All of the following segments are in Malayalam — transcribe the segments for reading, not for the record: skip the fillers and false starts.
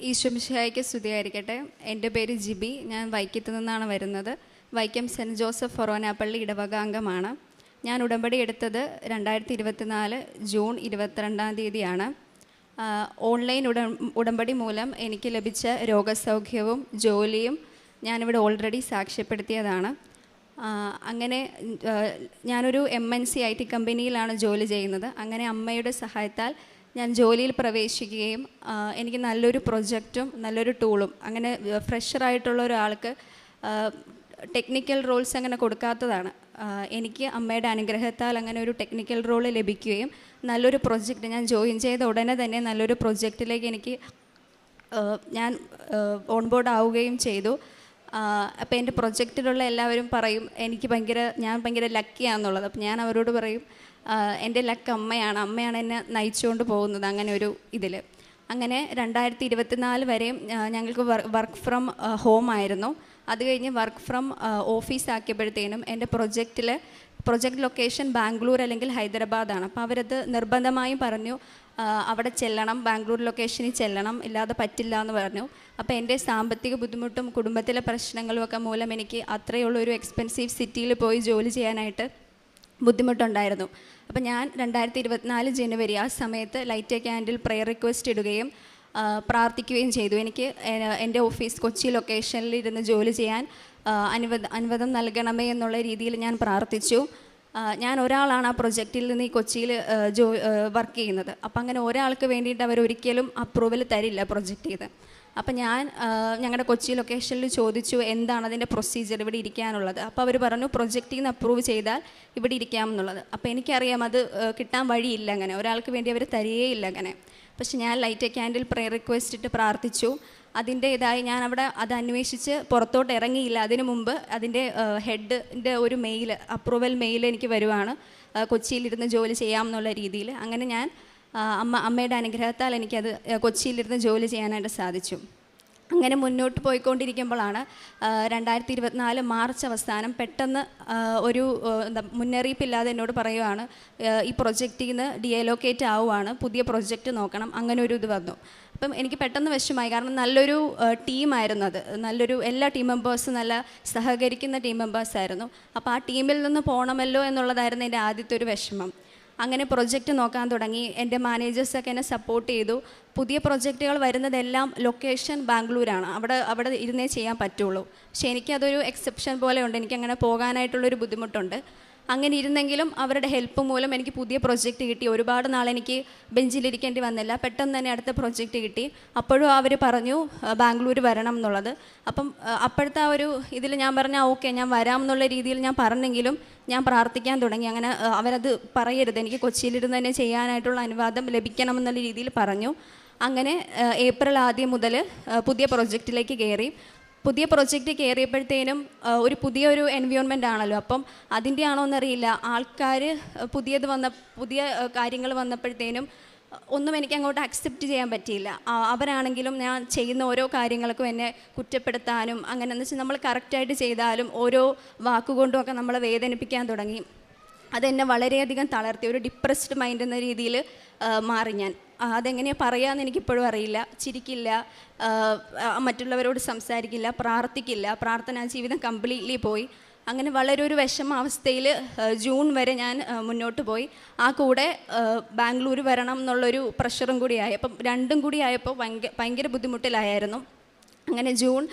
ഈശ്വമിശിഹായ്ക്ക് സ്തുതിയായിരിക്കട്ടെ. എൻ്റെ പേര് ജിബി. ഞാൻ വൈക്കത്ത് നിന്നാണ് വരുന്നത്. വൈക്കം സെൻറ്റ് ജോസഫ് ഫൊറോനാപ്പള്ളി ഇടവക അംഗമാണ്. ഞാൻ ഉടമ്പടി എടുത്തത് 2024 ജൂൺ 22-ാം തീയതിയാണ്. ഓൺലൈൻ ഉടമ്പടി മൂലം എനിക്ക് ലഭിച്ച രോഗസൗഖ്യവും ജോലിയും ഞാനിവിടെ ഓൾറെഡി സാക്ഷ്യപ്പെടുത്തിയതാണ്. അങ്ങനെ ഞാനൊരു MNC IT കമ്പനിയിലാണ് ജോലി ചെയ്യുന്നത്. അങ്ങനെ അമ്മയുടെ സഹായത്താൽ ഞാൻ ജോലിയിൽ പ്രവേശിക്കുകയും എനിക്ക് നല്ലൊരു പ്രൊജക്റ്റും നല്ലൊരു ടൂളും, അങ്ങനെ ഫ്രഷറായിട്ടുള്ള ഒരാൾക്ക് ടെക്നിക്കൽ റോൾസ് അങ്ങനെ കൊടുക്കാത്തതാണ്. എനിക്ക് അമ്മയുടെ അനുഗ്രഹത്താൽ അങ്ങനെ ഒരു ടെക്നിക്കൽ റോൾ ലഭിക്കുകയും നല്ലൊരു പ്രൊജക്റ്റ് ഞാൻ ജോയിൻ ചെയ്ത ഉടനെ തന്നെ നല്ലൊരു പ്രൊജക്റ്റിലേക്ക് ഞാൻ ഓൺബോർഡ് ആവുകയും ചെയ്തു. അപ്പോൾ എൻ്റെ പ്രൊജക്റ്റിലുള്ള എല്ലാവരും പറയും ഞാൻ ഭയങ്കര ലക്കിയാണെന്നുള്ളത്. അപ്പോൾ ഞാൻ അവരോട് പറയും എൻ്റെ ലക്ക് അമ്മയാണ് എന്നെ നയിച്ചുകൊണ്ട് പോകുന്നത്. അങ്ങനെ ഒരു ഇതിൽ അങ്ങനെ 2024 വരെയും ഞങ്ങൾക്ക് വർക്ക് ഫ്രം ഹോം ആയിരുന്നു. അത് കഴിഞ്ഞ് വർക്ക് ഫ്രം ഓഫീസ് ആക്കിയപ്പോഴത്തേനും എൻ്റെ പ്രൊജക്റ്റ് ലൊക്കേഷൻ ബാംഗ്ലൂർ അല്ലെങ്കിൽ ഹൈദരാബാദാണ്. അപ്പോൾ അവരത് നിർബന്ധമായും പറഞ്ഞു അവിടെ ചെല്ലണം, ബാംഗ്ലൂർ ലൊക്കേഷനിൽ ചെല്ലണം, ഇല്ലാതെ പറ്റില്ല എന്ന് പറഞ്ഞു. അപ്പോൾ എൻ്റെ സാമ്പത്തിക ബുദ്ധിമുട്ടും കുടുംബത്തിലെ പ്രശ്നങ്ങളും ഒക്കെ മൂലം എനിക്ക് അത്രയുള്ളൊരു എക്സ്പെൻസീവ് സിറ്റിയിൽ പോയി ജോലി ചെയ്യാനായിട്ട് ബുദ്ധിമുട്ടുണ്ടായിരുന്നു. അപ്പോൾ ഞാൻ 2024 ജനുവരി ആ സമയത്ത് light A candle prayer request ഇടുകയും പ്രാർത്ഥിക്കുകയും ചെയ്തു. എനിക്ക് എൻ്റെ ഓഫീസ് കൊച്ചി ലൊക്കേഷനിൽ ഇരുന്ന് ജോലി ചെയ്യാൻ അനുവാദം നൽകണമേ എന്നുള്ള രീതിയിൽ ഞാൻ പ്രാർത്ഥിച്ചു. ഞാൻ ഒരാളാണ് ആ പ്രൊജക്റ്റിൽ നിന്ന് ഈ കൊച്ചിയിൽ വർക്ക് ചെയ്യുന്നത്. അപ്പം അങ്ങനെ ഒരാൾക്ക് വേണ്ടിയിട്ട് അവരൊരിക്കലും അപ്രൂവൽ തരില്ല പ്രൊജക്റ്റ് ചെയ്ത്. അപ്പം ഞാൻ ഞങ്ങളുടെ കൊച്ചി ലൊക്കേഷനിൽ ചോദിച്ചു എന്താണ് അതിൻ്റെ പ്രൊസീജിയർ ഇവിടെ ഇരിക്കാനുള്ളത്. അപ്പോൾ അവർ പറഞ്ഞു പ്രൊജക്റ്റിൽ നിന്ന് അപ്രൂവ് ചെയ്താൽ ഇവിടെ ഇരിക്കാമെന്നുള്ളത്. അപ്പോൾ എനിക്കറിയാം അത് കിട്ടാൻ വഴിയില്ല, അങ്ങനെ ഒരാൾക്ക് വേണ്ടി അവർ തരികയില്ല അങ്ങനെ. പക്ഷെ ഞാൻ light A candle prayer request ഇട്ട് പ്രാർത്ഥിച്ചു. അതിൻ്റേതായി ഞാൻ അവിടെ അത് അന്വേഷിച്ച് പുറത്തോട്ട് ഇറങ്ങിയില്ല. അതിനു മുമ്പ് അതിൻ്റെ ഹെഡിൻ്റെ ഒരു അപ്രൂവൽ മെയിൽ എനിക്ക് വരുവാണ്, കൊച്ചിയിലിരുന്ന് ജോലി ചെയ്യാമെന്നുള്ള രീതിയിൽ. അങ്ങനെ ഞാൻ അമ്മയുടെ അനുഗ്രഹത്താൽ എനിക്കത് കൊച്ചിയിലിരുന്ന് ജോലി ചെയ്യാനായിട്ട് സാധിച്ചു. അങ്ങനെ മുന്നോട്ട് പോയിക്കൊണ്ടിരിക്കുമ്പോഴാണ് 2024 മാർച്ച് അവസാനം പെട്ടെന്ന് ഒരു മുന്നറിയിപ്പില്ലാതെ എന്നോട് പറയുവാണ് ഈ പ്രൊജക്റ്റിൽ നിന്ന് ഡിഅലോക്കേറ്റ് ആവുകയാണ്, പുതിയ പ്രൊജക്റ്റ് നോക്കണം, അങ്ങനെ ഒരു ഇത് വന്നു. അപ്പം എനിക്ക് പെട്ടെന്ന് വിഷമമായി. കാരണം നല്ലൊരു ടീമായിരുന്നു അത്, എല്ലാ ടീം മെമ്പേഴ്സും നല്ല സഹകരിക്കുന്ന ടീം മെമ്പേഴ്സായിരുന്നു. അപ്പോൾ ആ ടീമിൽ നിന്ന് പോകണമല്ലോ എന്നുള്ളതായിരുന്നു എൻ്റെ ആദ്യത്തെ ഒരു വിഷമം. അങ്ങനെ പ്രൊജക്റ്റ് നോക്കാൻ തുടങ്ങി. എൻ്റെ മാനേജേഴ്സൊക്കെ എന്നെ സപ്പോർട്ട് ചെയ്തു. പുതിയ പ്രൊജക്റ്റുകൾ വരുന്നതെല്ലാം ലൊക്കേഷൻ ബാംഗ്ലൂരാണ്, അവിടെ ഇരുന്നേ ചെയ്യാൻ പറ്റുള്ളൂ. പക്ഷേ എനിക്കതൊരു എക്സെപ്ഷൻ പോലെ ഉണ്ട്, എനിക്കങ്ങനെ പോകാനായിട്ടുള്ളൊരു ബുദ്ധിമുട്ടുണ്ട്. അങ്ങനെ ഇരുന്നെങ്കിലും അവരുടെ ഹെൽപ്പ് മൂലം എനിക്ക് പുതിയ പ്രൊജക്റ്റ് കിട്ടി. ഒരുപാട് നാളെനിക്ക് ബെഞ്ചിലിരിക്കേണ്ടി വന്നില്ല, പെട്ടെന്ന് തന്നെ അടുത്ത പ്രൊജക്റ്റ് കിട്ടി. അപ്പോഴും അവർ പറഞ്ഞു ബാംഗ്ലൂർ വരണം എന്നുള്ളത്. അപ്പം അപ്പോഴത്തെ ആ ഒരു ഇതിൽ ഞാൻ പറഞ്ഞാൽ ഓക്കെ ഞാൻ വരാം എന്നുള്ള രീതിയിൽ ഞാൻ പറഞ്ഞെങ്കിലും ഞാൻ പ്രാർത്ഥിക്കാൻ തുടങ്ങി. അങ്ങനെ അവരത് പറയരുത്, എനിക്ക് കൊച്ചിയിലിരുന്ന് തന്നെ ചെയ്യാനായിട്ടുള്ള അനുവാദം ലഭിക്കണമെന്നുള്ള രീതിയിൽ പറഞ്ഞു. അങ്ങനെ ഏപ്രിൽ ആദ്യം മുതൽ പുതിയ പ്രൊജക്റ്റിലേക്ക് കയറി. പുതിയ പ്രൊജക്റ്റ് കയറിയപ്പോഴത്തേനും പുതിയൊരു എൻവയോൺമെൻ്റ് ആണല്ലോ. അപ്പം അതിൻ്റെ ആണോ എന്നറിയില്ല, ആൾക്കാർ പുതിയ കാര്യങ്ങൾ വന്നപ്പോഴത്തേനും ഒന്നും എനിക്ക് അങ്ങോട്ട് അക്സെപ്റ്റ് ചെയ്യാൻ പറ്റിയില്ല. അവരാണെങ്കിലും ഞാൻ ചെയ്യുന്ന ഓരോ കാര്യങ്ങൾക്കും എന്നെ കുറ്റപ്പെടുത്താനും, അങ്ങനെ എന്ന് വെച്ചാൽ നമ്മൾ കറക്റ്റായിട്ട് ചെയ്താലും ഓരോ വാക്കുകൊണ്ടുമൊക്കെ നമ്മളെ വേദനിപ്പിക്കാൻ തുടങ്ങി. അതെന്നെ വളരെയധികം തളർത്തി, ഒരു ഡിപ്രസ്ഡ് മൈൻഡ് എന്ന രീതിയിൽ മാറി ഞാൻ. അതെങ്ങനെയാണ് പറയാമെന്ന് എനിക്കിപ്പോഴും അറിയില്ല. ചിരിക്കില്ല, മറ്റുള്ളവരോട് സംസാരിക്കില്ല, പ്രാർത്ഥിക്കില്ല, പ്രാർത്ഥനാ ജീവിതം കംപ്ലീറ്റ്ലി പോയി. അങ്ങനെ വളരെ ഒരു വിഷമാവസ്ഥയിൽ ജൂൺ വരെ ഞാൻ മുന്നോട്ട് പോയി. ആ കൂടെ ബാംഗ്ലൂർ വരണം എന്നുള്ളൊരു പ്രഷറും കൂടി ആയി. അപ്പം രണ്ടും കൂടി ആയപ്പോൾ ഭയങ്കര ബുദ്ധിമുട്ടിലായിരുന്നു. അങ്ങനെ ജൂൺ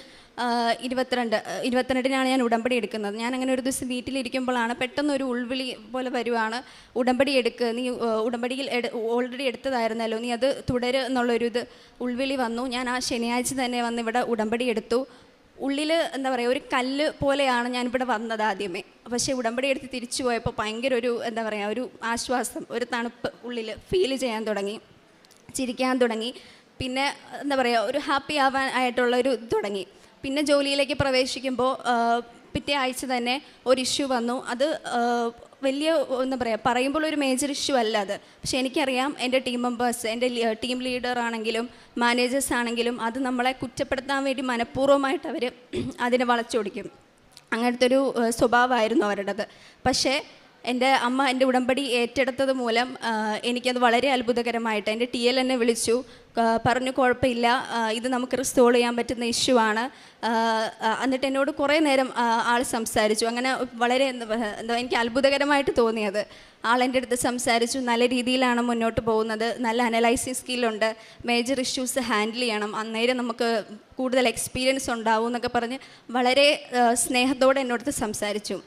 22-നാണ് ഞാൻ ഉടമ്പടി എടുക്കുന്നത്. ഞാൻ അങ്ങനെ ഒരു ദിവസം വീട്ടിലിരിക്കുമ്പോഴാണ് പെട്ടെന്നൊരു ഉൾവിളി പോലെ വരുവാണ്, ഉടമ്പടി എടുക്കുക, നീ ഉടമ്പടിയിൽ ഓൾറെഡി എടുത്തതായിരുന്നല്ലോ, നീ അത് തുടര് എന്നുള്ളൊരു ഉൾവിളി വന്നു. ഞാൻ ആ ശനിയാഴ്ച തന്നെ വന്ന് ഇവിടെ ഉടമ്പടി എടുത്തു. ഉള്ളിൽ എന്താ പറയുക, ഒരു കല്ല് പോലെയാണ് ഞാനിവിടെ വന്നത് ആദ്യമേ. പക്ഷേ ഉടമ്പടി എടുത്ത് തിരിച്ചു പോയപ്പോൾ ഭയങ്കര ഒരു ആശ്വാസം, ഒരു തണുപ്പ് ഉള്ളിൽ ഫീൽ ചെയ്യാൻ തുടങ്ങി, ചിരിക്കാൻ തുടങ്ങി. പിന്നെ ഒരു ഹാപ്പി ആവാനായിട്ടുള്ളൊരു തുടങ്ങി. പിന്നെ ജോലിയിലേക്ക് പ്രവേശിക്കുമ്പോൾ പിറ്റേ ആഴ്ച തന്നെ ഒരു ഇഷ്യൂ വന്നു. അത് വലിയ പറയുമ്പോൾ ഒരു മേജർ ഇഷ്യൂ അല്ല അത്. പക്ഷെ എനിക്കറിയാം എൻ്റെ ടീം മെമ്പേഴ്സ്, എൻ്റെ ടീം ലീഡർ ആണെങ്കിലും മാനേജേഴ്സ് ആണെങ്കിലും അത് നമ്മളെ കുറ്റപ്പെടുത്താൻ വേണ്ടി മനഃപൂർവ്വമായിട്ട് അവർ അതിനെ വളച്ചൊടിക്കും. അങ്ങനത്തെ ഒരു സ്വഭാവമായിരുന്നു അവരുടേത്. പക്ഷേ എൻ്റെ അമ്മ എൻ്റെ ഉടമ്പടി ഏറ്റെടുത്തത് മൂലം എനിക്കത് വളരെ അത്ഭുതകരമായിട്ട് എൻ്റെ ടി എൽ എന്നെ വിളിച്ചു, പറഞ്ഞു കുഴപ്പമില്ല, ഇത് നമുക്ക് റിസോൾവ് ചെയ്യാൻ പറ്റുന്ന ഇഷ്യൂ ആണ്. എന്നിട്ട് എന്നോട് കുറേ നേരം ആൾ സംസാരിച്ചു. അങ്ങനെ വളരെ എന്താ എനിക്ക് അത്ഭുതകരമായിട്ട് തോന്നിയത്. ആളെൻ്റെ അടുത്ത് സംസാരിച്ചു, നല്ല രീതിയിലാണ് മുന്നോട്ട് പോകുന്നത്, നല്ല അനലൈസിങ് സ്കില്ലുണ്ട്, മേജർ ഇഷ്യൂസ് ഹാൻഡിൽ ചെയ്യണം, അന്നേരം നമുക്ക് കൂടുതൽ എക്സ്പീരിയൻസ് ഉണ്ടാവും എന്നൊക്കെ പറഞ്ഞ് വളരെ സ്നേഹത്തോടെ എന്നോടത്ത് സംസാരിച്ചു.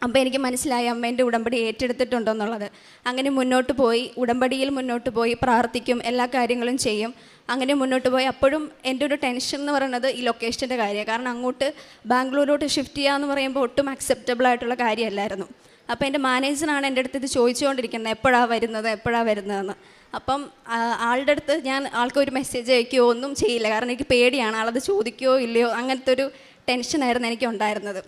അപ്പോൾ എനിക്ക് മനസ്സിലായി അമ്മേൻ്റെ ഉടമ്പടി ഏറ്റെടുത്തിട്ടുണ്ടെന്നുള്ളത്. അങ്ങനെ മുന്നോട്ട് പോയി, ഉടമ്പടിയിൽ മുന്നോട്ട് പോയി പ്രാർത്ഥിക്കും, എല്ലാ കാര്യങ്ങളും ചെയ്യും. അങ്ങനെ മുന്നോട്ട് പോയി. അപ്പോഴും എൻ്റെ ഒരു ടെൻഷൻ എന്ന് പറയുന്നത് ഈ ലൊക്കേഷൻ്റെ കാര്യമാണ്. കാരണം അങ്ങോട്ട് ബാംഗ്ലൂരോട്ട് ഷിഫ്റ്റ് ചെയ്യുക എന്ന് പറയുമ്പോൾ ഒട്ടും അക്സെപ്റ്റബിൾ ആയിട്ടുള്ള കാര്യമല്ലായിരുന്നു. അപ്പോൾ എൻ്റെ മാനേജറാണ് എൻ്റെ അടുത്ത് ഇത് ചോദിച്ചുകൊണ്ടിരിക്കുന്നത്, എപ്പോഴാണ് വരുന്നതെന്ന്. അപ്പം ആളുടെ അടുത്ത് ഞാൻ ആൾക്കൊരു മെസ്സേജ് അയക്കുകയോ ഒന്നും ചെയ്യില്ല. കാരണം എനിക്ക് പേടിയാണ്, ആളത് ചോദിക്കുകയോ ഇല്ലയോ, അങ്ങനത്തെ ഒരു ടെൻഷനായിരുന്നു എനിക്ക് ഉണ്ടായിരുന്നത്.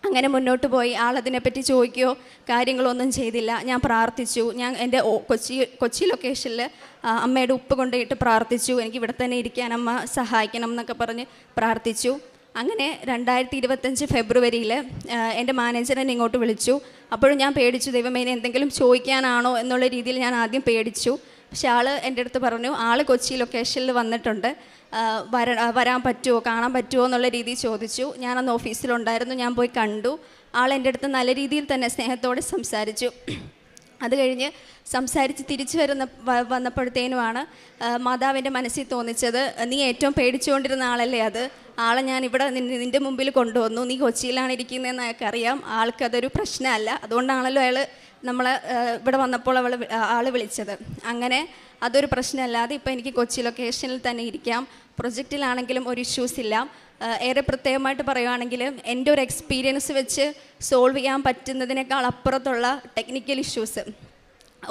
അങ്ങനെ മുന്നോട്ട് പോയി. ആളതിനെപ്പറ്റി ചോദിക്കുകയോ കാര്യങ്ങളൊന്നും ചെയ്തില്ല. ഞാൻ പ്രാർത്ഥിച്ചു. ഞാൻ എൻ്റെ കൊച്ചി ലൊക്കേഷനിൽ അമ്മയുടെ ഉപ്പ് കൊണ്ടുപോയിട്ട് പ്രാർത്ഥിച്ചു. എനിക്ക് ഇവിടെ തന്നെ ഇരിക്കാൻ അമ്മ സഹായിക്കണം എന്നൊക്കെ പറഞ്ഞ് പ്രാർത്ഥിച്ചു. അങ്ങനെ 2025 ഫെബ്രുവരിയിൽ എൻ്റെ മാനേജർ എന്നെ ഇങ്ങോട്ട് വിളിച്ചു. അപ്പോഴും ഞാൻ പേടിച്ചു, ദൈവമേ ഇനി എന്തെങ്കിലും ചോദിക്കാനാണോ എന്നുള്ള രീതിയിൽ ഞാൻ ആദ്യം പേടിച്ചു. പക്ഷെ ആൾ എൻ്റെ അടുത്ത് പറഞ്ഞു, ആൾ കൊച്ചി ലൊക്കേഷനിൽ വന്നിട്ടുണ്ട്, വരാൻ പറ്റുമോ, കാണാൻ പറ്റുമോ എന്നുള്ള രീതിയിൽ ചോദിച്ചു. ഞാനന്ന് ഓഫീസിലുണ്ടായിരുന്നു, ഞാൻ പോയി കണ്ടു. ആൾ എൻ്റെ അടുത്ത് നല്ല രീതിയിൽ തന്നെ സ്നേഹത്തോടെ സംസാരിച്ചു. അത് കഴിഞ്ഞ് സംസാരിച്ച് തിരിച്ചു വന്നപ്പോഴത്തേനുമാണ് മാതാവിൻ്റെ മനസ്സിൽ തോന്നിച്ചത്, നീ ഏറ്റവും പേടിച്ചുകൊണ്ടിരുന്ന ആളല്ലേ അത്, ആളെ ഞാൻ ഇവിടെ നിൻ്റെ മുമ്പിൽ കൊണ്ടുവന്നു, നീ കൊച്ചിയിലാണ് ഇരിക്കുന്നതെന്ന് അയാൾക്ക് അറിയാം, ആൾക്കതൊരു പ്രശ്നമല്ല, അതുകൊണ്ടാണല്ലോ അയാൾ നമ്മളെ ഇവിടെ വന്നപ്പോൾ ആൾ വിളിച്ചത്. അങ്ങനെ അതൊരു പ്രശ്നമല്ലാതെ ഇപ്പോൾ എനിക്ക് കൊച്ചി ലൊക്കേഷനിൽ തന്നെ ഇരിക്കാം, പ്രൊജക്റ്റിലാണെങ്കിലും ഒരു ഇഷ്യൂസ് ഇല്ല. ഏറെ പ്രത്യേകമായിട്ട് പറയുകയാണെങ്കിൽ എൻ്റെ ഒരു എക്സ്പീരിയൻസ് വെച്ച് സോൾവ് ചെയ്യാൻ പറ്റുന്നതിനേക്കാൾ അപ്പുറത്തുള്ള ടെക്നിക്കൽ ഇഷ്യൂസ്,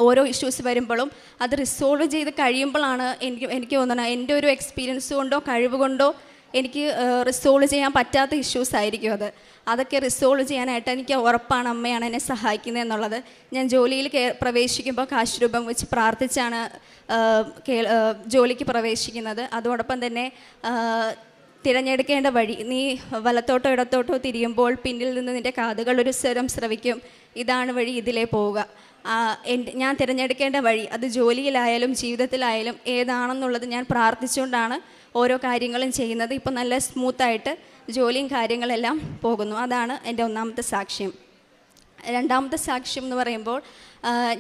ഓരോ ഇഷ്യൂസ് വരുമ്പോഴും അത് റിസോൾവ് ചെയ്ത് കഴിയുമ്പോഴാണ് എനിക്ക് തോന്നുന്നത് എൻ്റെ ഒരു എക്സ്പീരിയൻസ് കൊണ്ടോ കഴിവ് കൊണ്ടോ എനിക്ക് റിസോൾവ് ചെയ്യാൻ പറ്റാത്ത ഇഷ്യൂസ് ആയിരിക്കും അതൊക്കെ റിസോൾവ് ചെയ്യാനായിട്ട് എനിക്ക് ഉറപ്പാണ് അമ്മയാണ് എന്നെ സഹായിക്കുന്നത് എന്നുള്ളത്. ഞാൻ ജോലിയിൽ പ്രവേശിക്കുമ്പോൾ കാശ് രൂപം വെച്ച് പ്രാർത്ഥിച്ചാണ് ജോലിക്ക് പ്രവേശിക്കുന്നത്. അതോടൊപ്പം തന്നെ തിരഞ്ഞെടുക്കേണ്ട വഴി, നീ വലത്തോട്ടോ ഇടത്തോട്ടോ തിരിയുമ്പോൾ പിന്നിൽ നിന്ന് നിൻ്റെ കാതുകൾ ഒരു സ്വരം ശ്രവിക്കും, ഇതാണ് വഴി, ഇതിലേ പോവുക. ഞാൻ തിരഞ്ഞെടുക്കേണ്ട വഴി അത് ജോലിയിലായാലും ജീവിതത്തിലായാലും ഏതാണെന്നുള്ളത് ഞാൻ പ്രാർത്ഥിച്ചുകൊണ്ടാണ് ഓരോ കാര്യങ്ങളും ചെയ്യുന്നത്. ഇപ്പോൾ നല്ല സ്മൂത്തായിട്ട് ജോലിയും കാര്യങ്ങളെല്ലാം പോകുന്നു. അതാണ് എൻ്റെ ഒന്നാമത്തെ സാക്ഷ്യം. രണ്ടാമത്തെ സാക്ഷ്യം എന്ന് പറയുമ്പോൾ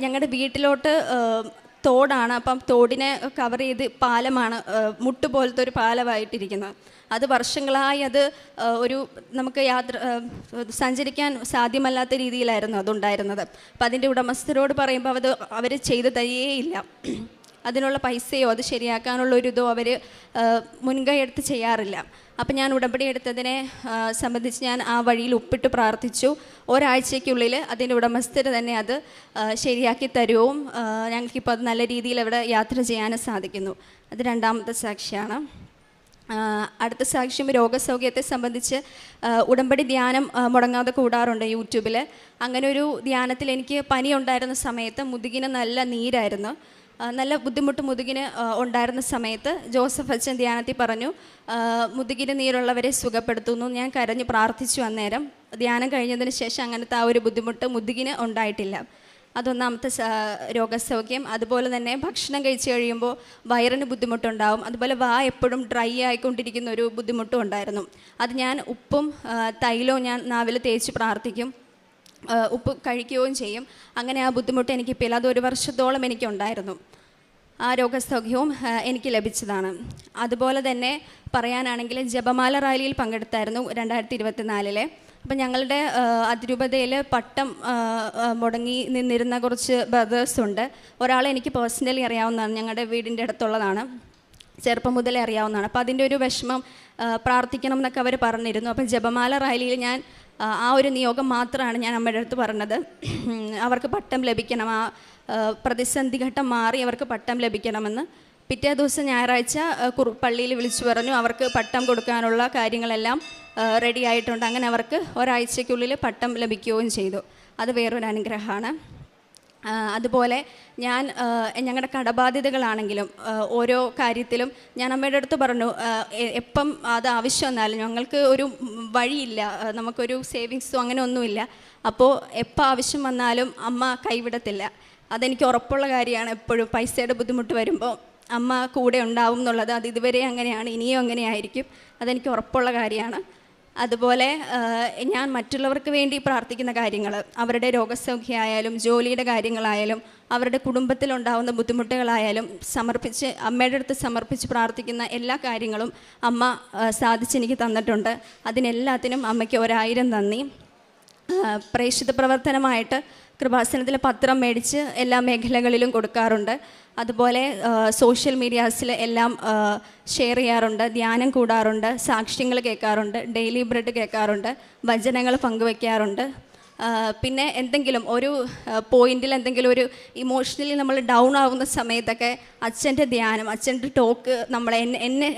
ഞങ്ങളുടെ വീട്ടിലോട്ട് തോടാണ്. അപ്പം തോടിനെ കവർ ചെയ്ത് പാലമാണ്, മുട്ട് പോലത്തെ ഒരു പാലമായിട്ടിരിക്കുന്നത്. അത് വർഷങ്ങളായി ഒരു നമുക്ക് സഞ്ചരിക്കാൻ സാധ്യമല്ലാത്ത രീതിയിലായിരുന്നു അതുണ്ടായിരുന്നത്. അപ്പം അതിൻ്റെ ഉടമസ്ഥരോട് പറയുമ്പോൾ അവർ ചെയ്തു തരികയില്ല. അതിനുള്ള പൈസയോ അത് ശരിയാക്കാനുള്ള ഒരു ഇതോ അവർ മുൻകൈ എടുത്ത് ചെയ്യാറില്ല. അപ്പം ഞാൻ ഉടമ്പടി എടുത്തതിനെ സംബന്ധിച്ച് ഞാൻ ആ വഴിയിൽ ഉപ്പിട്ട് പ്രാർത്ഥിച്ചു. ഒരാഴ്ചയ്ക്കുള്ളിൽ അതിൻ്റെ ഉടമസ്ഥർ തന്നെ അത് ശരിയാക്കി തരുവും ഞങ്ങൾക്കിപ്പോൾ അത് നല്ല രീതിയിൽ അവിടെ യാത്ര ചെയ്യാനും സാധിക്കുന്നു. അത് രണ്ടാമത്തെ സാക്ഷിയാണ്. അടുത്ത സാക്ഷ്യം രോഗസൗഖ്യത്തെ സംബന്ധിച്ച് ഉടമ്പടി ധ്യാനം മുടങ്ങാതെ കൂടാറുണ്ട് യൂട്യൂബിൽ. അങ്ങനെ ഒരു ധ്യാനത്തിൽ എനിക്ക് പനി ഉണ്ടായിരുന്ന സമയത്ത് മുതുകിന് നല്ല നീരായിരുന്നു, നല്ല ബുദ്ധിമുട്ട് മുതുകിന് ഉണ്ടായിരുന്ന സമയത്ത് ജോസഫ് അച്ഛൻ ധ്യാനത്തിൽ പറഞ്ഞു, മുതുകിന് നീരുള്ളവരെ സുഖപ്പെടുത്തുന്നു. ഞാൻ കരഞ്ഞ് പ്രാർത്ഥിച്ചു. അന്നേരം ധ്യാനം കഴിഞ്ഞതിന് ശേഷം അങ്ങനത്തെ ആ ഒരു ബുദ്ധിമുട്ട് മുതുകിന് ഉണ്ടായിട്ടില്ല. അതൊന്നാമത്തെ രോഗസൗഖ്യം. അതുപോലെ തന്നെ ഭക്ഷണം കഴിച്ച് കഴിയുമ്പോൾ വയറിന് ബുദ്ധിമുട്ടുണ്ടാവും. അതുപോലെ എപ്പോഴും ഡ്രൈ ആയിക്കൊണ്ടിരിക്കുന്ന ഒരു ബുദ്ധിമുട്ടും ഉണ്ടായിരുന്നു. അത് ഞാൻ ഉപ്പും തൈലവും ഞാൻ നാവിൽ തേച്ച് പ്രാർത്ഥിക്കും, ഉപ്പ് കഴിക്കുകയും ചെയ്യും. അങ്ങനെ ആ ബുദ്ധിമുട്ട് എനിക്കിപ്പോൾ ഇല്ല. അത് 1 വർഷത്തോളം എനിക്കുണ്ടായിരുന്നു. ആ രോഗസൗഖ്യവും എനിക്ക് ലഭിച്ചതാണ്. അതുപോലെ തന്നെ പറയാനാണെങ്കിൽ ജപമാല റാലിയിൽ പങ്കെടുത്തായിരുന്നു 2024. അപ്പം ഞങ്ങളുടെ അതിരൂപതയിൽ പട്ടം മുടങ്ങി നിന്നിരുന്ന കുറച്ച് ബ്രദേഴ്സുണ്ട്. ഒരാളെ എനിക്ക് പേഴ്സണലി അറിയാവുന്നതാണ്, ഞങ്ങളുടെ വീടിൻ്റെ അടുത്തുള്ളതാണ്, ചെറുപ്പം മുതലേ അറിയാവുന്നതാണ്. അപ്പോൾ അതിൻ്റെ ഒരു വിഷമം പ്രാർത്ഥിക്കണം എന്നൊക്കെ അവർ പറഞ്ഞിരുന്നു. അപ്പം ജപമാല റാലിയിൽ ഞാൻ ആ ഒരു നിയോഗം മാത്രമാണ് ഞാൻ അമ്മയുടെ അടുത്ത് പറഞ്ഞത്. അവർക്ക് പട്ടം ലഭിക്കണം, ആ പ്രതിസന്ധി ഘട്ടം മാറി അവർക്ക് പട്ടം ലഭിക്കണമെന്ന്. പിറ്റേ ദിവസം ഞായറാഴ്ച പള്ളിയിൽ വിളിച്ചു പറഞ്ഞു അവർക്ക് പട്ടം കൊടുക്കാനുള്ള കാര്യങ്ങളെല്ലാം റെഡി ആയിട്ടുണ്ട്. അങ്ങനെ അവർക്ക് ഒരാഴ്ചയ്ക്കുള്ളിൽ പട്ടം ലഭിക്കുകയും ചെയ്തു. അത് വേറൊരു അനുഗ്രഹമാണ്. അതുപോലെ ഞാൻ ഞങ്ങളുടെ കടബാധ്യതകളാണെങ്കിലും ഓരോ കാര്യത്തിലും ഞാൻ അമ്മയുടെ അടുത്ത് പറഞ്ഞു, എപ്പം അത് ആവശ്യം വന്നാലും ഞങ്ങൾക്ക് ഒരു വഴിയില്ല, നമുക്കൊരു സേവിങ്സോ അങ്ങനെ ഒന്നുമില്ല. അപ്പോൾ എപ്പോൾ ആവശ്യം വന്നാലും അമ്മ കൈവിടത്തില്ല. അതെനിക്ക് ഉറപ്പുള്ള കാര്യമാണ്. എപ്പോഴും പൈസയുടെ ബുദ്ധിമുട്ട് വരുമ്പോൾ അമ്മ കൂടെ ഉണ്ടാവും എന്നുള്ളത് അത് ഇതുവരെ അങ്ങനെയാണ്, ഇനിയും അങ്ങനെയായിരിക്കും. അതെനിക്ക് ഉറപ്പുള്ള കാര്യമാണ്. അതുപോലെ ഞാൻ മറ്റുള്ളവർക്ക് വേണ്ടി പ്രാർത്ഥിക്കുന്ന കാര്യങ്ങൾ, അവരുടെ രോഗസൗഖ്യമായാലും ജോലിയുടെ കാര്യങ്ങളായാലും അവരുടെ കുടുംബത്തിലുണ്ടാകുന്ന ബുദ്ധിമുട്ടുകളായാലും അമ്മയുടെ അടുത്ത് സമർപ്പിച്ച് പ്രാർത്ഥിക്കുന്ന എല്ലാ കാര്യങ്ങളും അമ്മ സാധിച്ചെനിക്ക് തന്നിട്ടുണ്ട്. അതിനെല്ലാത്തിനും അമ്മയ്ക്ക് 1000 നന്ദി. പ്രേക്ഷിത പ്രവർത്തനമായിട്ട് കൃപാസനത്തിലെ പത്രം മേടിച്ച് എല്ലാ മേഖലകളിലും കൊടുക്കാറുണ്ട്. അതുപോലെ സോഷ്യൽ മീഡിയാസിൽ എല്ലാം ഷെയർ ചെയ്യാറുണ്ട്, ധ്യാനം കൂടാറുണ്ട്, സാക്ഷ്യങ്ങൾ കേൾക്കാറുണ്ട്, ഡെയിലി ബ്രെഡ് കേൾക്കാറുണ്ട്, വചനങ്ങൾ പങ്കുവയ്ക്കാറുണ്ട്. പിന്നെ എന്തെങ്കിലും ഒരു പോയിന്റിൽ എന്തെങ്കിലും ഒരു ഇമോഷണലി നമ്മൾ ഡൗൺ ആവുന്ന സമയത്തൊക്കെ അച്ഛൻ്റെ ധ്യാനം, അച്ഛൻ്റെ ടോക്ക്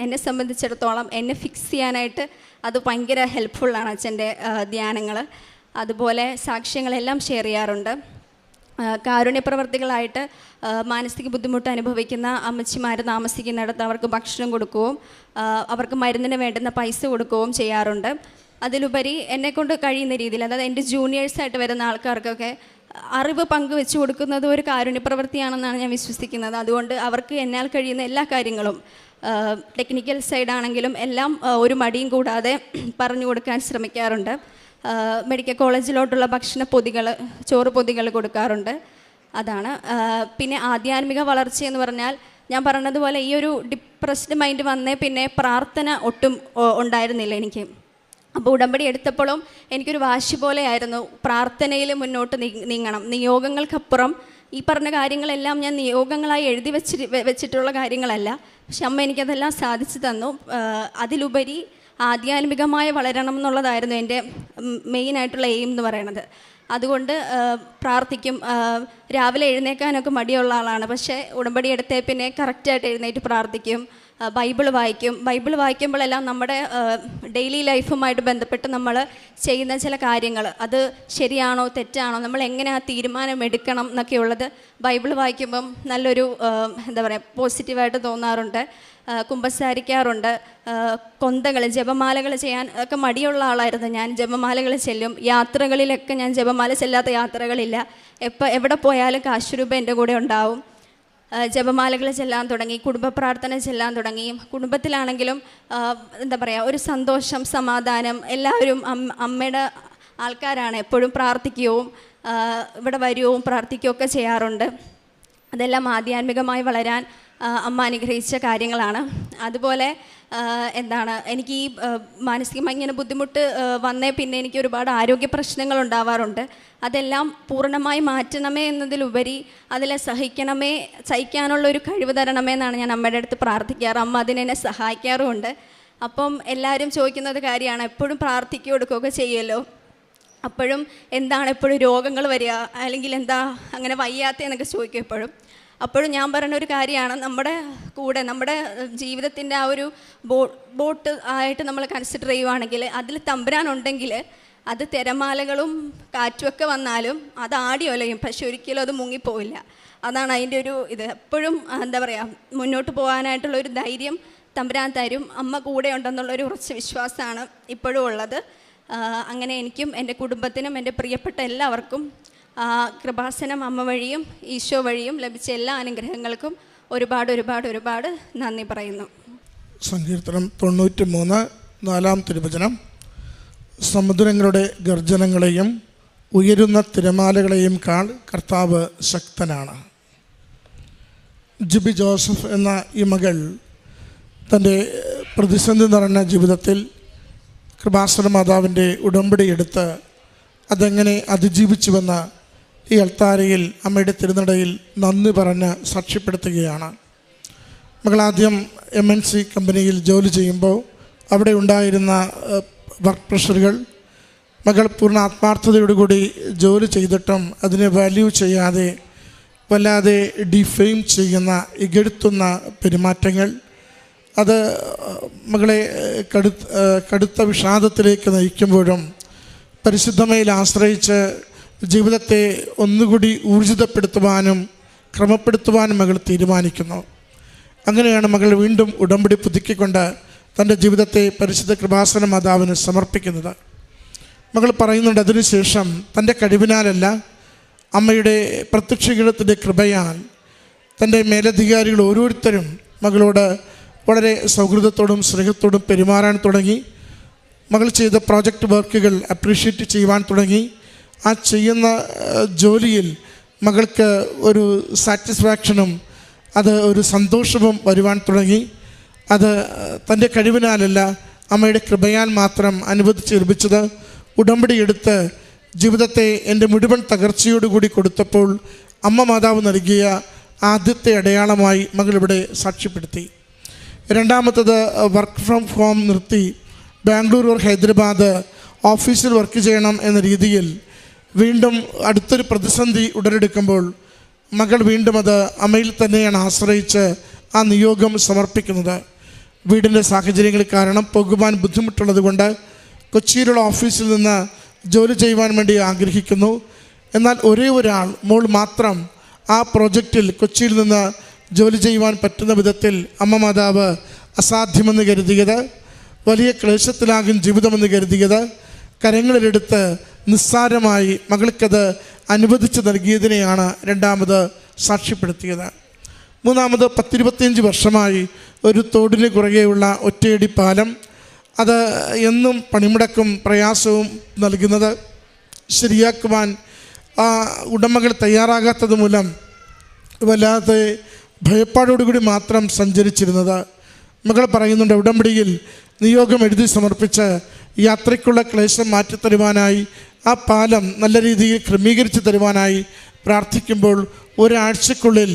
എന്നെ സംബന്ധിച്ചിടത്തോളം എന്നെ ഫിക്സ് ചെയ്യാനായിട്ട് അത് ഭയങ്കര ഹെൽപ്ഫുള്ളാണ്, അച്ഛൻ്റെ ധ്യാനങ്ങൾ. അതുപോലെ സാക്ഷ്യങ്ങളെല്ലാം ഷെയർ ചെയ്യാറുണ്ട്. കാരുണ്യപ്രവർത്തികളായിട്ട് മാനസിക ബുദ്ധിമുട്ട് അനുഭവിക്കുന്ന അമ്മച്ചിമാർ താമസിക്കുന്നിടത്ത് അവർക്ക് ഭക്ഷണം കൊടുക്കുകയും അവർക്ക് മരുന്നിന് വേണ്ടുന്ന പൈസ കൊടുക്കുകയും ചെയ്യാറുണ്ട്. അതിലുപരി എന്നെക്കൊണ്ട് കഴിയുന്ന രീതിയിൽ, അതായത് എൻ്റെ ജൂനിയേഴ്സായിട്ട് വരുന്ന ആൾക്കാർക്കൊക്കെ അറിവ് പങ്കുവെച്ച് കൊടുക്കുന്നത് ഒരു കാരുണ്യപ്രവൃത്തിയാണെന്നാണ് ഞാൻ വിശ്വസിക്കുന്നത്. അതുകൊണ്ട് അവർക്ക് എന്നാൽ കഴിയുന്ന എല്ലാ കാര്യങ്ങളും ടെക്നിക്കൽ സൈഡാണെങ്കിലും എല്ലാം ഒരു മടിയും കൂടാതെ പറഞ്ഞു കൊടുക്കാൻ ശ്രമിക്കാറുണ്ട്. മെഡിക്കൽ കോളേജിലോട്ടുള്ള ഭക്ഷണ പൊതികൾ, ചോറ് പൊതികൾ കൊടുക്കാറുണ്ട്. അതാണ്. പിന്നെ ആധ്യാത്മിക വളർച്ചയെന്ന് പറഞ്ഞാൽ ഞാൻ പറഞ്ഞതുപോലെ ഈ ഒരു ഡിപ്രസ്ഡ് മൈൻഡ് വന്നേ പിന്നെ പ്രാർത്ഥന ഒട്ടും ഉണ്ടായിരുന്നില്ല എനിക്ക്. അപ്പോൾ ഉടമ്പടി എടുത്തപ്പോഴും എനിക്കൊരു വാശി പോലെയായിരുന്നു പ്രാർത്ഥനയിൽ മുന്നോട്ട് നീങ്ങണം. നിയോഗങ്ങൾക്കപ്പുറം ഈ പറഞ്ഞ കാര്യങ്ങളെല്ലാം ഞാൻ നിയോഗങ്ങളായി എഴുതി വെച്ചിട്ടുള്ള കാര്യങ്ങളല്ല, പക്ഷെ അമ്മ എനിക്കതെല്ലാം സാധിച്ചു തന്നു. അതിലുപരി ആധ്യാത്മികമായി വളരണം എന്നുള്ളതായിരുന്നു എൻ്റെ മെയിനായിട്ടുള്ള എയിം എന്ന് പറയുന്നത്. അതുകൊണ്ട് പ്രാർത്ഥിക്കും. രാവിലെ എഴുന്നേക്കാനൊക്കെ മടിയുള്ള ആളാണ്, പക്ഷേ ഉടമ്പടി എടുത്തേ പിന്നെ കറക്റ്റായിട്ട് എഴുന്നേറ്റ് പ്രാർത്ഥിക്കും. ബൈബിൾ വായിക്കും. ബൈബിൾ വായിക്കുമ്പോഴെല്ലാം നമ്മുടെ ഡെയിലി ലൈഫുമായിട്ട് ബന്ധപ്പെട്ട് നമ്മൾ ചെയ്യുന്ന ചില കാര്യങ്ങൾ അത് ശരിയാണോ തെറ്റാണോ, നമ്മൾ എങ്ങനെ ആ തീരുമാനം എടുക്കണം എന്നൊക്കെയുള്ളത് ബൈബിൾ വായിക്കുമ്പം നല്ലൊരു എന്താ പറയുക പോസിറ്റീവായിട്ട് തോന്നാറുണ്ട്. കുമ്പസാരിക്കാറുണ്ട്. കൊന്തകൾ, ജപമാലകൾ ചെയ്യാൻ ഒക്കെ മടിയുള്ള ആളായിരുന്നു ഞാൻ. ജപമാലകൾ ചെല്ലും. യാത്രകളിലൊക്കെ ഞാൻ ജപമാല ചെല്ലാത്ത യാത്രകളില്ല. എവിടെ പോയാലും കാശുരൂപ എൻ്റെ കൂടെ ഉണ്ടാവും. ജപമാലകൾ ചെല്ലാൻ തുടങ്ങി, കുടുംബ പ്രാർത്ഥന ചെല്ലാൻ തുടങ്ങി. കുടുംബത്തിലാണെങ്കിലും എന്താ പറയുക ഒരു സന്തോഷം, സമാധാനം. എല്ലാവരും അമ്മയുടെ ആൾക്കാരാണ്, എപ്പോഴും പ്രാർത്ഥിക്കുകയും ഇവിടെ വരികയും പ്രാർത്ഥിക്കുകയൊക്കെ ചെയ്യാറുണ്ട്. അതെല്ലാം ആധ്യാത്മികമായി വളരാൻ അമ്മ അനുഗ്രഹിച്ച കാര്യങ്ങളാണ്. അതുപോലെ എനിക്ക് ഈ മാനസികമായി ഇങ്ങനെ ബുദ്ധിമുട്ട് വന്നേ പിന്നെ എനിക്ക് ഒരുപാട് ആരോഗ്യ പ്രശ്നങ്ങൾ ഉണ്ടാവാറുണ്ട്. അതെല്ലാം പൂർണ്ണമായി മാറ്റണമേ എന്നതിലുപരി അതിലെ സഹിക്കാനുള്ളൊരു കഴിവ് തരണമേ എന്നാണ് ഞാൻ അമ്മയുടെ അടുത്ത് പ്രാർത്ഥിക്കാറ്. അമ്മ അതിനെന്നെ സഹായിക്കാറുമുണ്ട്. അപ്പം എല്ലാവരും ചോദിക്കുന്നത് കാര്യമാണ്, എപ്പോഴും പ്രാർത്ഥിക്കുകയോ എടുക്കുകയൊക്കെ ചെയ്യുമല്ലോ, അപ്പോഴും എന്താണ് എപ്പോഴും രോഗങ്ങൾ വരിക, അല്ലെങ്കിൽ എന്താ അങ്ങനെ വയ്യാത്തതെന്നൊക്കെ ചോദിക്കും എപ്പോഴും. അപ്പോഴും ഞാൻ പറയുന്ന ഒരു കാര്യമാണ്, നമ്മുടെ കൂടെ നമ്മുടെ ജീവിതത്തിൻ്റെ ആ ഒരു ബോട്ട് ആയിട്ട് നമ്മൾ കൺസിഡർ ചെയ്യുവാണെങ്കിൽ അതിൽ തമ്പുരാനുണ്ടെങ്കിൽ അത് തിരമാലകളും കാറ്റുമൊക്കെ വന്നാലും അത് ആടി ഒലയും, പക്ഷെ ഒരിക്കലും അത് മുങ്ങിപ്പോവില്ല. അതാണ് അതിൻ്റെ ഒരു ഇത്. എപ്പോഴും എന്താ പറയുക മുന്നോട്ട് പോകാനായിട്ടുള്ളൊരു ധൈര്യം തമ്പുരാൻ തരും. അമ്മ കൂടെ ഉണ്ടെന്നുള്ളൊരു ഉറച്ച വിശ്വാസമാണ് ഇപ്പോഴും ഉള്ളത്. അങ്ങനെ എനിക്കും എൻ്റെ കുടുംബത്തിനും എൻ്റെ പ്രിയപ്പെട്ട എല്ലാവർക്കും കൃപാസനം അമ്മ വഴിയും ഈശോ വഴിയും ലഭിച്ച എല്ലാ അനുഗ്രഹങ്ങൾക്കും ഒരുപാട് ഒരുപാട് ഒരുപാട് നന്ദി പറയുന്നു. സങ്കീർത്തനം 93 4 തിരുവചനം. സമുദ്രങ്ങളുടെ ഗർജനങ്ങളെയും ഉയരുന്ന തിരമാലകളെയും കാൾ കർത്താവ് ശക്തനാണ്. ജിബി ജോസഫ് എന്ന ഈ മകൾ തൻ്റെ പ്രതിസന്ധി നിറഞ്ഞ ജീവിതത്തിൽ കൃപാസന മാതാവിൻ്റെ ഉടമ്പടി എടുത്ത് അതെങ്ങനെ അതിജീവിച്ചുവെന്ന് ഈ അൾത്താരയിൽ അമ്മയുടെ തിരുനടയിൽ നന്ദി പറഞ്ഞ് സാക്ഷ്യപ്പെടുത്തുകയാണ്. മകളാദ്യം MNC കമ്പനിയിൽ ജോലി ചെയ്യുമ്പോൾ അവിടെ ഉണ്ടായിരുന്ന വർക്ക് പ്രഷറുകൾ, മകൾ പൂർണ്ണ ആത്മാർത്ഥതയോടുകൂടി ജോലി ചെയ്തിട്ടും അതിനെ വാല്യൂ ചെയ്യാതെ വല്ലാതെ ഡിഫെയിം ചെയ്യുന്ന, ഇകഴ്ത്തുന്ന പെരുമാറ്റങ്ങൾ, അത് മകളെ കടുത്ത വിഷാദത്തിലേക്ക് നയിക്കുമ്പോഴും പരിശുദ്ധമയിൽ ആശ്രയിച്ച് ജീവിതത്തെ ഒന്നുകൂടി ഊർജിതപ്പെടുത്തുവാനും ക്രമപ്പെടുത്തുവാനും മകൾ തീരുമാനിക്കുന്നു. അങ്ങനെയാണ് മകൾ വീണ്ടും ഉടമ്പടി പുതുക്കിക്കൊണ്ട് തൻ്റെ ജീവിതത്തെ പരിശുദ്ധ കൃപാസന മാതാവിന് സമർപ്പിക്കുന്നത്. മകൾ പറയുന്നുണ്ട്, അതിനുശേഷം തൻ്റെ കഴിവിനാലല്ല, അമ്മയുടെ പ്രത്യക്ഷീകരണത്തിൻ്റെ കൃപയാൽ തൻ്റെ മേലധികാരികൾ ഓരോരുത്തരും മകളോട് വളരെ സൗഹൃദത്തോടും സ്നേഹത്തോടും പെരുമാറാൻ തുടങ്ങി. മകൾ ചെയ്ത പ്രോജക്റ്റ് വർക്കുകൾ അപ്രീഷിയേറ്റ് ചെയ്യുവാൻ തുടങ്ങി. ആ ചെയ്യുന്ന ജോലിയിൽ മകൾക്ക് ഒരു സാറ്റിസ്ഫാക്ഷനും അത് ഒരു സന്തോഷവും വരുവാൻ തുടങ്ങി. അത് തൻ്റെ കഴിവിനാലല്ല, അമ്മയുടെ കൃപയാൽ മാത്രം അനുവദിച്ച് ലഭിച്ചത്. ഉടമ്പടി എടുത്ത് ജീവിതത്തെ എൻ്റെ മുഴുവൻ തകർച്ചയോടുകൂടി കൊടുത്തപ്പോൾ അമ്മ മാതാവ് നൽകിയ ആദ്യത്തെ അടയാളമായി മകളിവിടെ സാക്ഷ്യപ്പെടുത്തി. രണ്ടാമത്തത് വർക്ക് ഫ്രം ഹോം നിർത്തി ബാംഗ്ലൂർ ഓർ ഹൈദരാബാദ് ഓഫീസിൽ വർക്ക് ചെയ്യണം എന്ന രീതിയിൽ വീണ്ടും അടുത്തൊരു പ്രതിസന്ധി ഉടലെടുക്കുമ്പോൾ മകൾ വീണ്ടും അത് അമ്മയിൽ തന്നെയാണ് ആശ്രയിച്ച് ആ നിയോഗം സമർപ്പിക്കുന്നത്. വീടിൻ്റെ സാഹചര്യങ്ങൾ കാരണം പോകുവാൻ ബുദ്ധിമുട്ടുള്ളത് കൊണ്ട് കൊച്ചിയിലുള്ള ഓഫീസിൽ നിന്ന് ജോലി ചെയ്യുവാൻ വേണ്ടി ആഗ്രഹിക്കുന്നു. എന്നാൽ ഒരേ ഒരാൾ മോൾ മാത്രം ആ പ്രോജക്റ്റിൽ കൊച്ചിയിൽ നിന്ന് ജോലി ചെയ്യുവാൻ പറ്റുന്ന വിധത്തിൽ അമ്മ മാതാവ് അസാധ്യമെന്ന് കരുതിയത്, വലിയ ക്ലേശത്തിലാകും ജീവിതമെന്ന് കരുതിയത് കരങ്ങളിലെടുത്ത് നിസ്സാരമായി മകൾക്കത് അനുവദിച്ച് നൽകിയതിനെയാണ് രണ്ടാമത് സാക്ഷ്യപ്പെടുത്തിയത്. മൂന്നാമത് 10-25 വർഷമായി ഒരു തോടിന് കുറുകെയുള്ള ഒറ്റയടി പാലം, അത് എന്നും പണിമുടക്കും പ്രയാസവും നൽകുന്നത് ശരിയാക്കുവാൻ ഉടമകൾ തയ്യാറാകാത്തത് മൂലം വല്ലാതെ ഭയപ്പാടോടുകൂടി മാത്രം സഞ്ചരിച്ചിരുന്നത്. മകൾ പറയുന്നുണ്ട്, ഉടമ്പടിയിൽ നിയോഗം എഴുതി സമർപ്പിച്ച് യാത്രയ്ക്കുള്ള ക്ലേശം മാറ്റിത്തരുവാനായി ആ പാലം നല്ല രീതിയിൽ ക്രമീകരിച്ച് തരുവാനായി പ്രാർത്ഥിക്കുമ്പോൾ ഒരാഴ്ചക്കുള്ളിൽ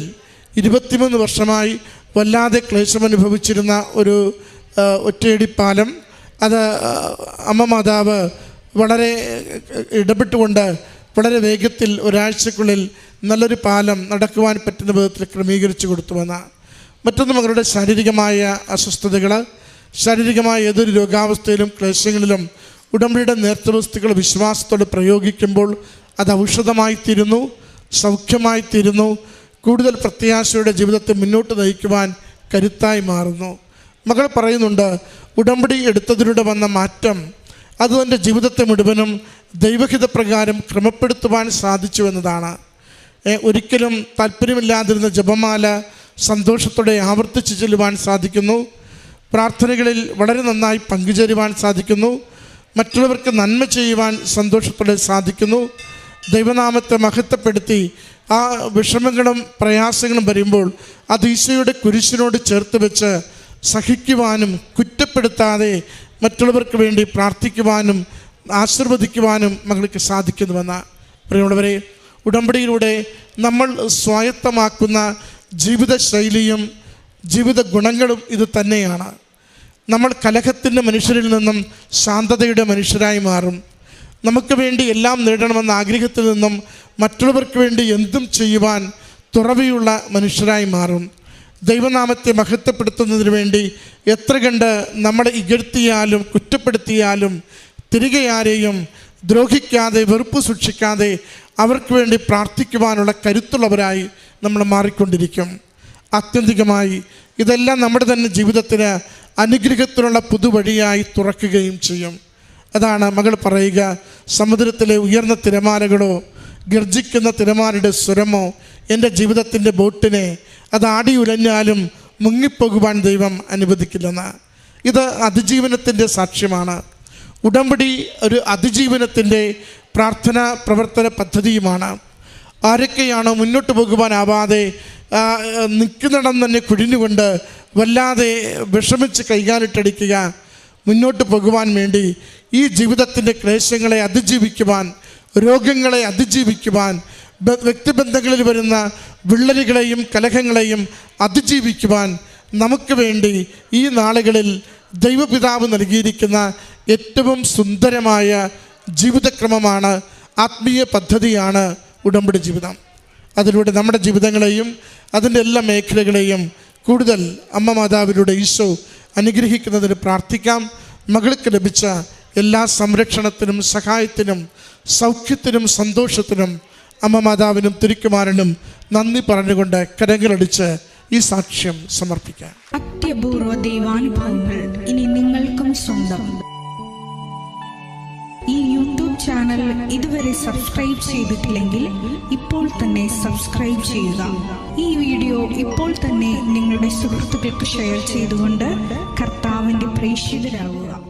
23 വർഷമായി വല്ലാതെ ക്ലേശമനുഭവിച്ചിരുന്ന ഒരു ഒറ്റയടി പാലം, അത് അമ്മ മാതാവ് വളരെ ഇടപെട്ടുകൊണ്ട് വളരെ വേഗത്തിൽ ഒരാഴ്ചക്കുള്ളിൽ നല്ലൊരു പാലം നടക്കുവാൻ പറ്റുന്ന വിധത്തിൽ ക്രമീകരിച്ചു കൊടുത്തുവെന്ന്. മറ്റൊന്ന് മകളുടെ ശാരീരികമായ അസ്വസ്ഥതകൾ, ശാരീരികമായ ഏതൊരു രോഗാവസ്ഥയിലും ക്ലേശങ്ങളിലും ഉടമ്പടിയുടെ നേർത്തവസ്തുക്കൾ വിശ്വാസത്തോടെ പ്രയോഗിക്കുമ്പോൾ അത് ഔഷധമായിത്തീരുന്നു, സൗഖ്യമായിത്തീരുന്നു, കൂടുതൽ പ്രത്യാശയുടെ ജീവിതത്തെ മുന്നോട്ട് നയിക്കുവാൻ കരുത്തായി മാറുന്നു. മകൾ പറയുന്നുണ്ട്, ഉടമ്പടി എടുത്തതിലൂടെ വന്ന മാറ്റം അത് എൻ്റെ ജീവിതത്തെ മുഴുവനും ദൈവഹിതപ്രകാരം ക്രമപ്പെടുത്തുവാൻ സാധിച്ചു എന്നതാണ്. ഒരിക്കലും താല്പര്യമില്ലാതിരുന്ന ജപമാല സന്തോഷത്തോടെ ആവർത്തിച്ച് ചെല്ലുവാൻ സാധിക്കുന്നു. പ്രാർത്ഥനകളിൽ വളരെ നന്നായി പങ്കുചേരുവാൻ സാധിക്കുന്നു. മറ്റുള്ളവർക്ക് നന്മ ചെയ്യുവാൻ സന്തോഷത്തോടെ സാധിക്കുന്നു. ദൈവനാമത്തെ മഹത്വപ്പെടുത്തി ആ വിഷമങ്ങളും പ്രയാസങ്ങളും വരുമ്പോൾ അത് ഈശോയുടെ കുരിശിനോട് ചേർത്ത് വെച്ച് സഹിക്കുവാനും കുറ്റപ്പെടുത്താതെ മറ്റുള്ളവർക്ക് വേണ്ടി പ്രാർത്ഥിക്കുവാനും ആശീർവദിക്കുവാനും മകൾക്ക് സാധിക്കുന്നുവെന്ന. പ്രിയമുള്ളവരെ, ഉടമ്പടിയിലൂടെ നമ്മൾ സ്വായത്തമാക്കുന്ന ജീവിതശൈലിയും ജീവിത ഗുണങ്ങളും ഇത് തന്നെയാണ്. നമ്മൾ കലഹത്തിൻ്റെ മനുഷ്യരിൽ നിന്നും ശാന്തതയുടെ മനുഷ്യരായി മാറും. നമുക്ക് വേണ്ടി എല്ലാം നേടണമെന്ന ആഗ്രഹത്തിൽ നിന്നും മറ്റുള്ളവർക്ക് വേണ്ടി എന്തും ചെയ്യുവാൻ തുറവിയുള്ള മനുഷ്യരായി മാറും. ദൈവനാമത്തെ മഹത്വപ്പെടുത്തുന്നതിന് വേണ്ടി എത്ര കണ്ട് നമ്മളെ ഇകഴ്ത്തിയാലും കുറ്റപ്പെടുത്തിയാലും തിരികെ ആരെയും ദ്രോഹിക്കാതെ വെറുപ്പ് സൂക്ഷിക്കാതെ അവർക്ക് വേണ്ടി പ്രാർത്ഥിക്കുവാനുള്ള കരുത്തുള്ളവരായി നമ്മൾ മാറിക്കൊണ്ടിരിക്കും. ആത്യന്തികമായി ഇതെല്ലാം നമ്മുടെ തന്നെ ജീവിതത്തിന് അനുഗ്രഹത്തിനുള്ള പുതുവഴിയായി തുറക്കുകയും ചെയ്യും. അതാണ് മകൾ പറയുക, സമുദ്രത്തിലെ ഉയർന്ന തിരമാലകളോ ഗർജിക്കുന്ന തിരമാലയുടെ സ്വരമോ എൻ്റെ ജീവിതത്തിൻ്റെ ബോട്ടിനെ അത് ആടി ഉലഞ്ഞാലും മുങ്ങിപ്പോകുവാൻ ദൈവം അനുവദിക്കില്ലെന്ന്. ഇത് അതിജീവനത്തിൻ്റെ സാക്ഷ്യമാണ്. ഉടമ്പടി ഒരു അതിജീവനത്തിൻ്റെ പ്രാർത്ഥന പ്രവർത്തന പദ്ധതിയുമാണ്. ആരൊക്കെയാണോ മുന്നോട്ട് പോകുവാനാവാതെ നിൽക്കുന്നിടം തന്നെ കുഴിഞ്ഞുകൊണ്ട് വല്ലാതെ വിഷമിച്ച് കൈകാലിട്ടടിക്കുക, മുന്നോട്ട് പോകുവാൻ വേണ്ടി ഈ ജീവിതത്തിൻ്റെ ക്ലേശങ്ങളെ അതിജീവിക്കുവാൻ, രോഗങ്ങളെ അതിജീവിക്കുവാൻ, വ്യക്തിബന്ധങ്ങളിൽ വരുന്ന വിള്ളലുകളെയും കലഹങ്ങളെയും അതിജീവിക്കുവാൻ നമുക്ക് വേണ്ടി ഈ നാളുകളിൽ ദൈവപിതാവ് നൽകിയിരിക്കുന്ന ഏറ്റവും സുന്ദരമായ ജീവിതക്രമമാണ്, ആത്മീയ പദ്ധതിയാണ് ഉടമ്പടി ജീവിതം. അതിലൂടെ നമ്മുടെ ജീവിതങ്ങളെയും അതിൻ്റെ എല്ലാ മേഖലകളെയും കൂടുതൽ അമ്മ മാതാവിലൂടെ ഈശോ അനുഗ്രഹിക്കുന്നതിന് പ്രാർത്ഥിക്കാം. മകൾക്ക് ലഭിച്ച എല്ലാ സംരക്ഷണത്തിനും സഹായത്തിനും സൗഖ്യത്തിനും സന്തോഷത്തിനും അമ്മ മാതാവിനും തിരുക്കുമാരനും നന്ദി പറഞ്ഞുകൊണ്ട് കരങ്ങളടിച്ച് ഈ സാക്ഷ്യം സമർപ്പിക്കാം. അത്യപൂർവ ദൈവാനുഭവങ്ങൾ ഇനി നിങ്ങൾക്കും സ്വന്തം. ഈ യൂട്യൂബ് ചാനൽ ഇതുവരെ സബ്സ്ക്രൈബ് ചെയ്തിട്ടില്ലെങ്കിൽ ഇപ്പോൾ തന്നെ സബ്സ്ക്രൈബ് ചെയ്യുക. ഈ വീഡിയോ ഇപ്പോൾ തന്നെ നിങ്ങളുടെ സുഹൃത്തുക്കൾക്ക് ഷെയർ ചെയ്തുകൊണ്ട് കർത്താവിൻ്റെ പ്രേക്ഷിതരാകുക.